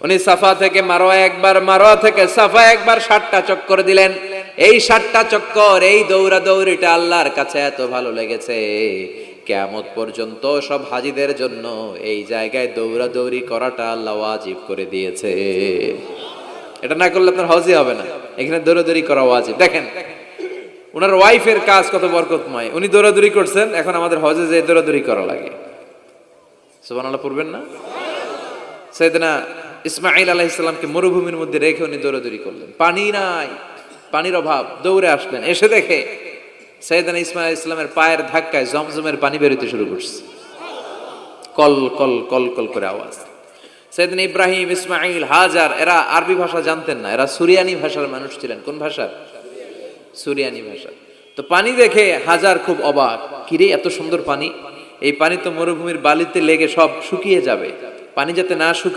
উনি সাফা থেকে মারোয়া একবার, মারোয়া থেকে সাফা একবার 60টা চক্কর দিলেন। এই 60টা চক্কর, এই দৌড়াদৌড়িটা আল্লাহর কাছে এত ভালো লেগেছে, কিয়ামত পর্যন্ত সব হাজীদের জন্য এই জায়গায় দৌড়াদৌড়ি করাটা আল্লাহ ওয়াজিব করে দিয়েছে। এটা না করলে আপনার হজই হবে না, এখানে দৌড়াদৌড়ি করা ওয়াজিব। দেখেন ওনার ওয়াইফের কাজ কত বরকতময়, উনি দৌড়াদৌড়ি করছেন, এখন আমাদের হজে যে দৌড়াদৌড়ি করা লাগে। সুবহানাল্লাহ পড়বেন না? সাইয়েদনা ইসমাঈল আলাইহিস সালামকে মরুভূমির মধ্যে রেখে উনি দৌড়াদৌড়ি করলেন, পানি নাই, পানির অভাব, দৌড়ে আসলেন, এসে দেখে সাইয়েদনা ইসমাঈল আলাইহিস সালামের পায়ের ধাক্কায় জমজমের পানি বের হতে শুরু করছে, কল কল কল কল করে আওয়াজ। সাইয়েদনা ইব্রাহিম, ইসমাঈল, হাজার এরা আরবি ভাষা জানতেন না, এরা সুরিয়ানি ভাষার মানুষ ছিলেন। কোন ভাষা? সুরিয়ানি ভাষা। তো পানি দেখে হাজার খুব অবাক, কিরে এত সুন্দর পানি, এই পানি তো মরুভূমির বালিতে লেগে সব শুকিয়ে যাবে, পানি যাতে না শুকায়